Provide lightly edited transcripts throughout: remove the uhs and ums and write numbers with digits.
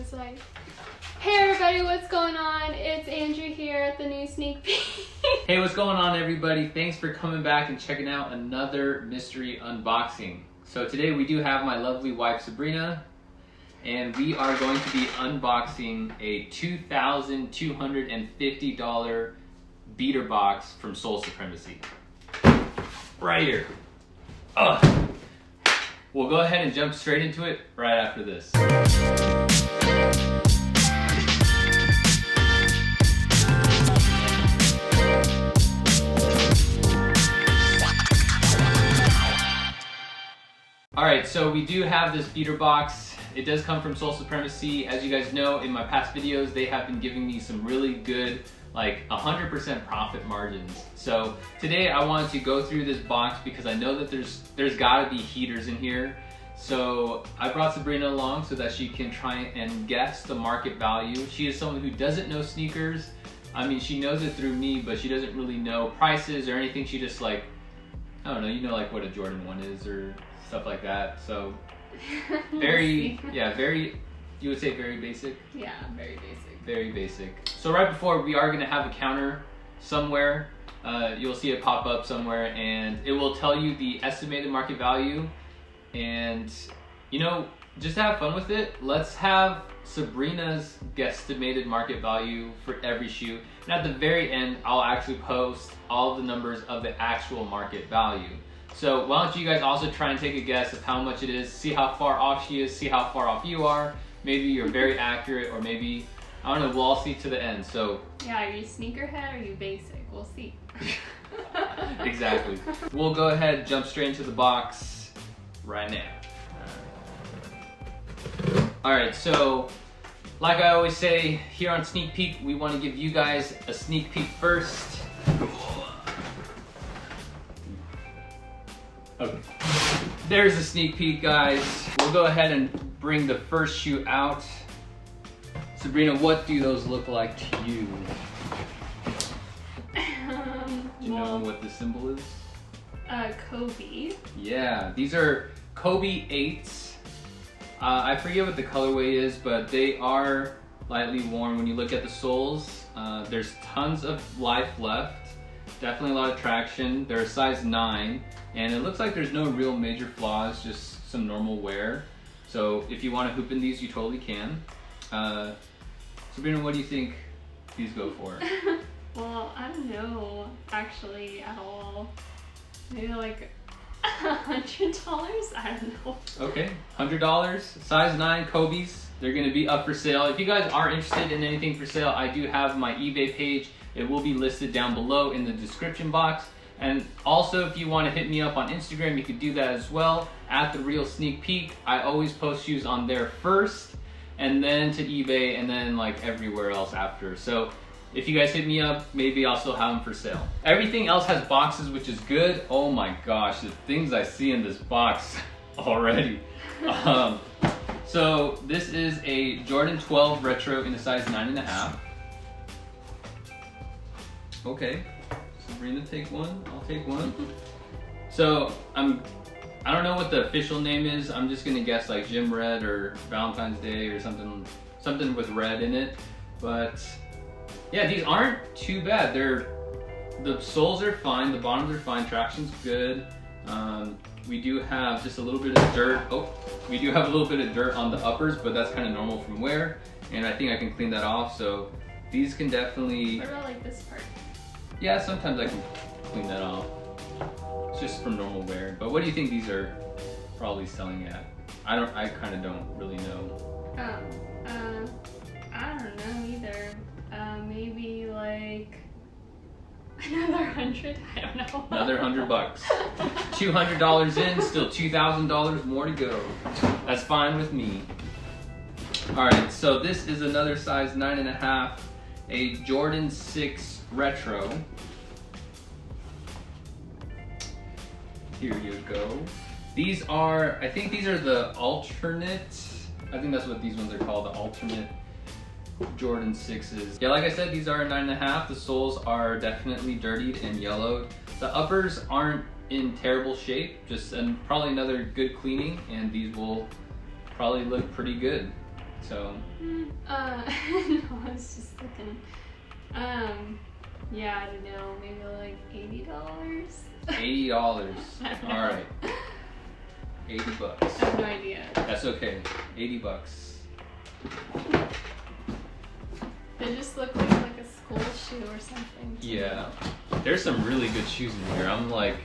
this way. Hey everybody, what's going on? It's Andrew here at the new sneak peek. Hey, what's going on everybody? Thanks for coming back and checking out another mystery unboxing. So today we do have my lovely wife Sabrina, and we are going to be unboxing a $2,250 beater box from SUPREMACY. Right here. Ugh. We'll go ahead and jump straight into it right after this. Alright, so we do have this beater box. It does come from SUPREMACY. As you guys know, in my past videos, they have been giving me some really good, like 100% profit margins. So today I wanted to go through this box because I know that there's gotta be heaters in here. So I brought Sabrina along so that she can try and guess the market value. She is someone who doesn't know sneakers. I mean, she knows it through me, but she doesn't really know prices or anything. She just like, I don't know, you know, like what a Jordan 1 is or stuff like that. So very, yeah, very, you would say very basic? Yeah, very basic. Very basic. So right before, we are gonna have a counter somewhere. You'll see it pop up somewhere and it will tell you the estimated market value. And you know, just to have fun with it, let's have Sabrina's guesstimated market value for every shoe. And at the very end, I'll actually post all the numbers of the actual market value. So why don't you guys also try and take a guess of how much it is, see how far off she is, see how far off you are. Maybe you're very accurate, or maybe, I don't know, we'll all see to the end. So yeah, are you sneakerhead or are you basic? We'll see. Exactly. We'll go ahead and jump straight into the box right now. Alright, so like I always say here on Sneak Peek, we want to give you guys a sneak peek first. Okay. There's a sneak peek, guys. We'll go ahead and bring the first shoe out. Sabrina, what do those look like to you? Do you know what the symbol is? Kobe. Yeah, these are Kobe 8s. I forget what the colorway is, but they are lightly worn. When you look at the soles, there's tons of life left. Definitely a lot of traction. They're a size 9, and it looks like there's no real major flaws, just some normal wear. So if you want to hoop in these, you totally can. Sabrina, what do you think these go for? Well, I don't know actually at all. Maybe like $100? I don't know. Okay, $100, size 9 Kobe's. They're gonna be up for sale. If you guys are interested in anything for sale, I do have my eBay page. It will be listed down below in the description box. And also, if you want to hit me up on Instagram, you could do that as well, at The Real Sneak Peek. I always post shoes on there first, and then to eBay, and then like everywhere else after. So if you guys hit me up, maybe I'll still have them for sale. Everything else has boxes, which is good. Oh my gosh, the things I see in this box already. So this is a Jordan 12 Retro in a size 9.5. Okay, Sabrina, take one. I'll take one. So I don't know what the official name is. I'm just gonna guess like Gym Red or Valentine's Day or something with red in it. But yeah, these aren't too bad. The soles are fine, the bottoms are fine, traction's good. We do have just a little bit of dirt. Oh, we do have a little bit of dirt on the uppers, but that's kind of normal from wear, and I think I can clean that off. So these can definitely. What about like this part? Yeah, sometimes I can clean that off. It's just from normal wear. But what do you think these are probably selling at? I kind of don't really know. I don't know either. Maybe like another 100. I don't know. Another $100. $200 in, still $2,000 more to go. That's fine with me. All right, so this is another size 9.5, a Jordan 6 Retro. Here you go. These are, I think these are the alternate, I think that's what these ones are called, the alternate Jordan 6s. Yeah, like I said, these are a 9.5. The soles are definitely dirtied and yellowed. The uppers aren't in terrible shape, just probably another good cleaning, and these will probably look pretty good. So. no, I was just thinking. Yeah, I don't know, maybe like $80. $80. All right. $80. I have no idea. That's okay. $80. They just look like a school shoe or something. Yeah. There's some really good shoes in here. I'm like,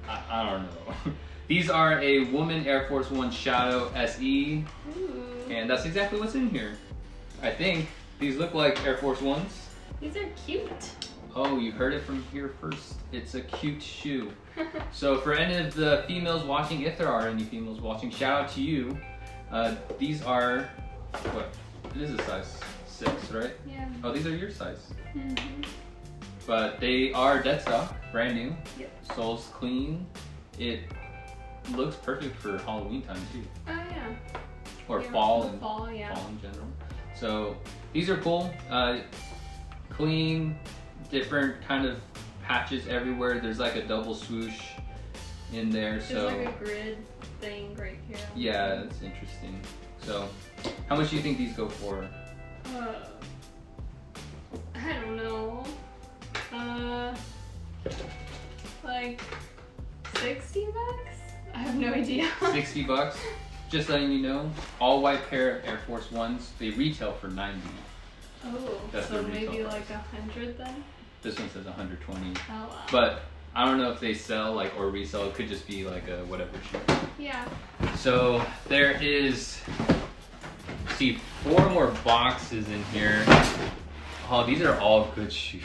I don't know. These are a Woman Air Force One Shadow SE. Ooh. And that's exactly what's in here. I think these look like Air Force Ones. These are cute. Oh, you heard it from here first. It's a cute shoe. So for any of the females watching, if there are any females watching, shout out to you. These are, what? It is a size 6, right? Yeah. Oh, these are your size. Mm-hmm. But they are dead stock, brand new. Yep. Sole's clean. It looks perfect for Halloween time too. Oh yeah. Or Yeah, fall fall, yeah. fall in general. So these are cool. Clean, different kind of patches everywhere. There's like a double swoosh in there. There's So like a grid thing right here. yeah, it's interesting. So how much do you think these go for? I don't know. Like $60? I have no idea. $60. Just letting you know, all white pair of Air Force Ones, they retail for $90. Oh, That's so the retail maybe price. like 100 then? This one says 120. Oh wow. But I don't know if they sell like or resell. It could just be like a whatever shoe. Yeah. So there is, see, 4 more boxes in here. Oh, these are all good shoes.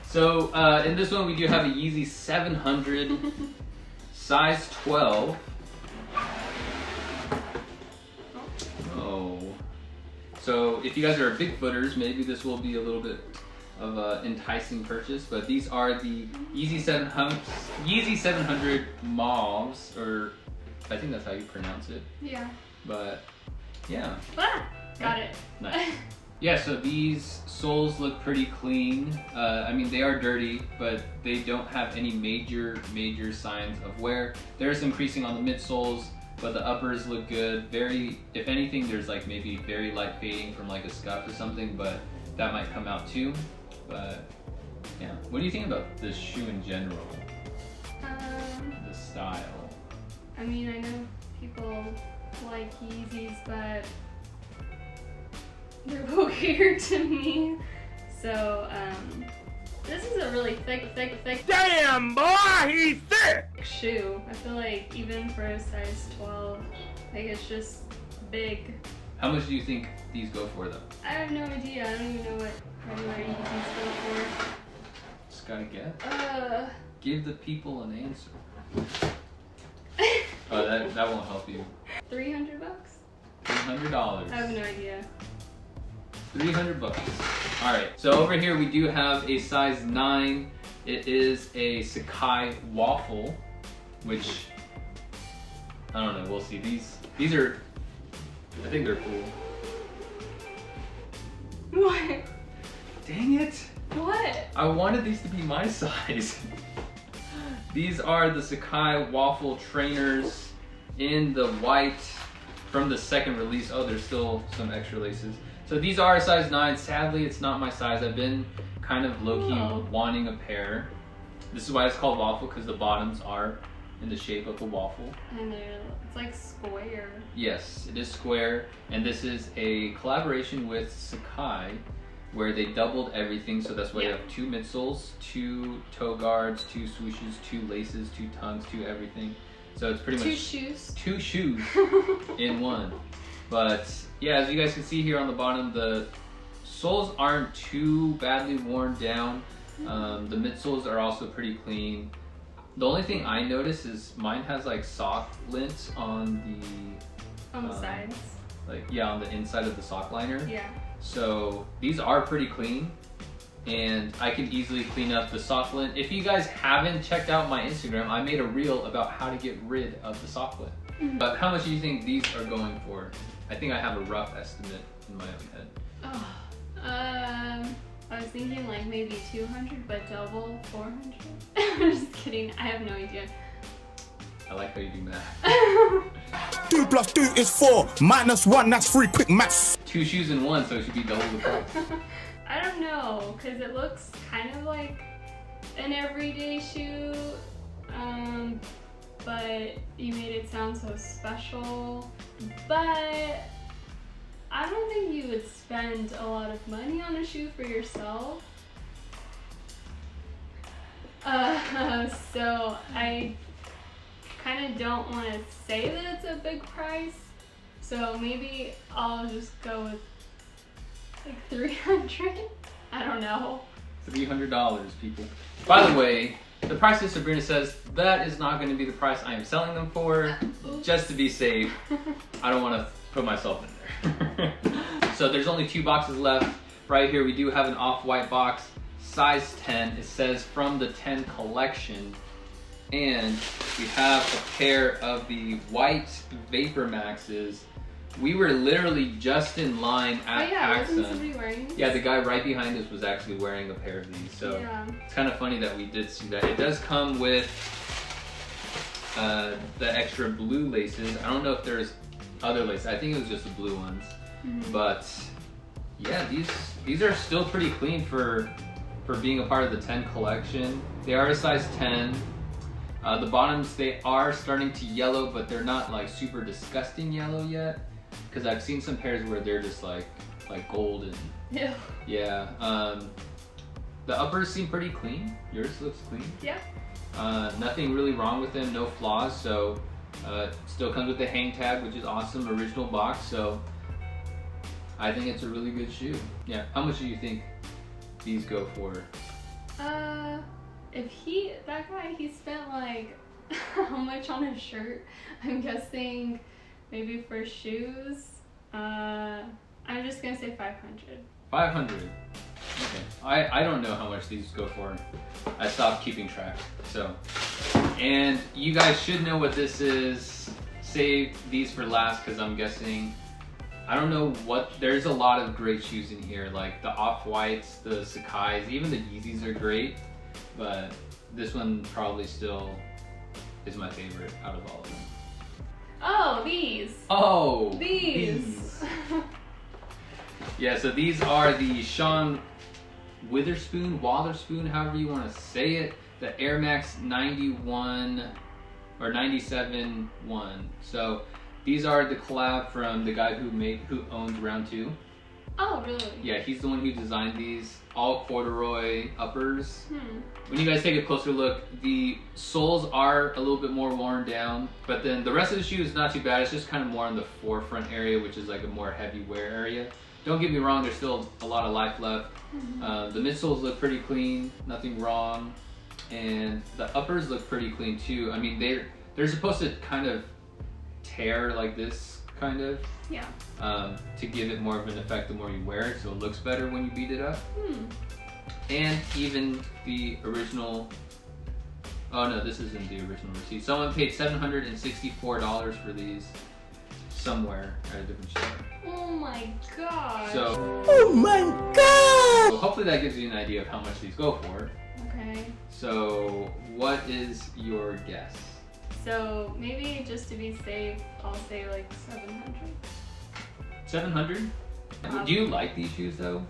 So in this one we do have a Yeezy 700, size 12. Oh. So if you guys are big footers, maybe this will be a little bit of an enticing purchase. But these are the Yeezy 700 Mauves, or I think that's how you pronounce it. Yeah. But yeah. Ah, got it. Nice. Yeah, so these soles look pretty clean. I mean, they are dirty, but they don't have any major signs of wear. There is some creasing on the midsoles, but the uppers look good. Very, if anything, there's like maybe very light fading from like a scuff or something, but that might come out too. But yeah, what do you think about this shoe in general? The style. I mean, I know people like Yeezys, but they're weird to me. So, this is a really thick Damn, boy, he's thick! shoe. I feel like even for a size 12, like it's just big. How much do you think these go for though? I have no idea. I don't even know what regular Yeezys go Just gotta get. for. Give the people an answer. Oh, that won't help you. $300? $300. I have no idea. $300. All right, so over here we do have a size 9. It is a Sakai waffle, which I don't know. We'll see. These are, I think they're cool. What? Dang it! What? I wanted these to be my size. These are the Sakai waffle trainers in the white from the second release. Oh, there's still some extra laces. So these are a size 9. Sadly, it's not my size. I've been kind of low-key wanting a pair. This is why it's called waffle, because the bottoms are in the shape of a waffle. And it's like square. Yes, it is square. And this is a collaboration with Sakai, where they doubled everything. So that's why you have 2 midsoles, 2 toe guards, 2 swooshes, 2 laces, 2 tongues, 2 everything. So it's pretty much 2 shoes in one. But yeah, as you guys can see here on the bottom, the soles aren't too badly worn down. The midsoles are also pretty clean. The only thing I notice is mine has like sock lint on the sides. Like yeah, on the inside of the sock liner. Yeah. So these are pretty clean, and I can easily clean up the sock lint. If you guys haven't checked out my Instagram, I made a reel about how to get rid of the sock lint. But how much do you think these are going for? I think I have a rough estimate in my own head. Oh, I was thinking like maybe 200, but double 400. I'm just kidding. I have no idea. I like how you do math. 2 + 2 is 4. -1, that's 3. Quick maths. 2 shoes in 1, so it should be double the price. I don't know, because it looks kind of like an everyday shoe, but you made it sound so special. But I don't think you would spend a lot of money on a shoe for yourself. So I kind of don't want to say that it's a big price. So maybe I'll just go with like 300. I don't know. $300, people. By the way, the price that Sabrina says, that is not going to be the price I am selling them for. Just to be safe. I don't want to put myself in there. So there's only 2 boxes left. Right here we do have an off-white box, size 10. It says from the 10 collection. And we have a pair of the white Vapor Maxes. We were literally just in line at wasn't somebody wearing these? Yeah, the guy right behind us was actually wearing a pair of these. So it's kind of funny that we did see that. It does come with the extra blue laces. I don't know if there's other laces. I think it was just the blue ones. But yeah, these are still pretty clean for being a part of the 10 collection. They are a size 10. The bottoms, they are starting to yellow, but they're not like super disgusting yellow yet. Because I've seen some pairs where they're just like gold and yeah. The uppers seem pretty clean. Yours looks clean. Yeah. Nothing really wrong with them, no flaws. So still comes with the hang tag, which is awesome. Original box. So I think it's a really good shoe. Yeah. How much do you think these go for? If that guy, he spent like how much on his shirt? I'm guessing maybe for shoes. I'm just gonna say 500. 500. Okay. I don't know how much these go for. I stopped keeping track. So, and you guys should know what this is. Save these for last because I'm guessing. I don't know what. There's a lot of great shoes in here, like the Off-Whites, the Sakai's, even the Yeezys are great. But this one probably still is my favorite out of all of them. Oh, these. Oh, these. Yeah, so these are the Sean Wotherspoon, however you want to say it. The Air Max 91 or 97 1. So these are the collab from the guy who owns Round 2. Oh, really? Yeah, he's the one who designed these. All corduroy uppers. When you guys take a closer look, the soles are a little bit more worn down, but then the rest of the shoe is not too bad. It's just kind of more in the forefront area, which is like a more heavy wear area. Don't get me wrong, there's still a lot of life left. The midsoles look pretty clean, nothing wrong. And the uppers look pretty clean too. I mean, they're supposed to kind of tear like this, kind of. Yeah. To give it more of an effect the more you wear it, so it looks better when you beat it up. And even the original, oh no, this isn't the original receipt. Someone paid $764 for these somewhere at a different store. Oh my god. So, Oh my god! so hopefully that gives you an idea of how much these go for. Okay. So what is your guess? So maybe just to be safe, I'll say like 700. 700? Do you like these shoes though?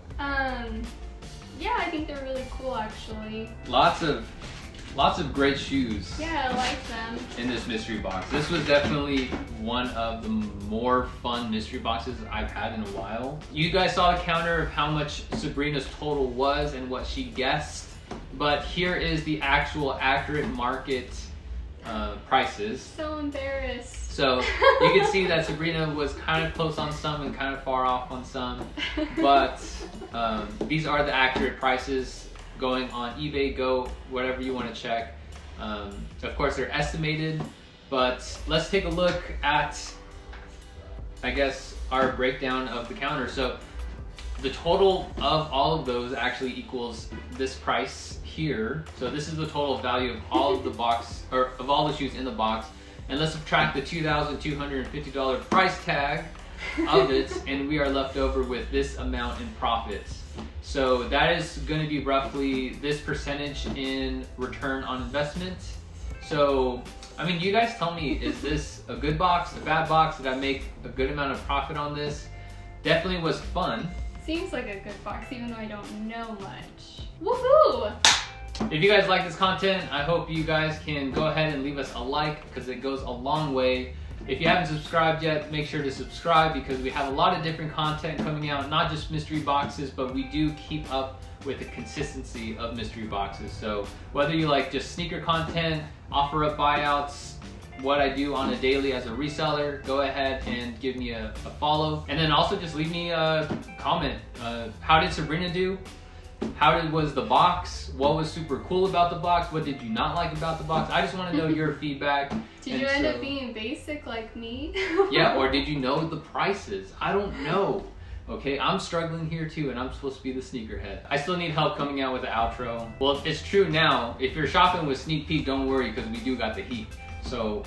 Yeah, I think they're really cool actually. Lots of great shoes. Yeah, I like them. In this mystery box. This was definitely one of the more fun mystery boxes I've had in a while. You guys saw the counter of how much Sabrina's total was and what she guessed, but here is the actual accurate market prices. So embarrassed. So you can see that Sabrina was kind of close on some and kind of far off on some, but these are the accurate prices going on eBay, Go, whatever you want to check. Of course they're estimated, but let's take a look at, I guess, our breakdown of the counter. So the total of all of those actually equals this price here. So this is the total value of all of the box, or of all the shoes in the box. And let's subtract the $2,250 price tag of it, and we are left over with this amount in profits. So that is going to be roughly this percentage in return on investment. So I mean, you guys tell me, is this a good box, a bad box? Did I make a good amount of profit on this? Definitely was fun. Seems like a good box, even though I don't know much. Woohoo! If you guys like this content, I hope you guys can go ahead and leave us a like because it goes a long way. If you haven't subscribed yet, make sure to subscribe because we have a lot of different content coming out, not just mystery boxes, but we do keep up with the consistency of mystery boxes. So whether you like just sneaker content, offer up buyouts, what I do on a daily as a reseller, go ahead and give me a follow. And then also just leave me a comment. How did Sabrina do? Was the box? What was super cool about the box? What did you not like about the box? I just want to know your feedback. Did you end up being basic like me? Yeah, or did you know the prices? I don't know. Okay, I'm struggling here too, and I'm supposed to be the sneakerhead. I still need help coming out with the outro. Well, it's true now. If you're shopping with Sneak Peek, don't worry, because we do got the heat. So,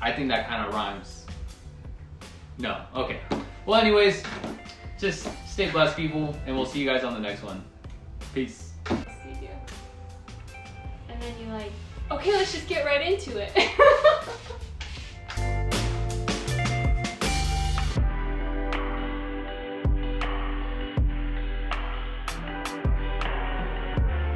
I think that kind of rhymes. No, okay. Well, anyways, just stay blessed, people, and we'll see you guys on the next one. Peace. You do. And then you're like, okay, let's just get right into it.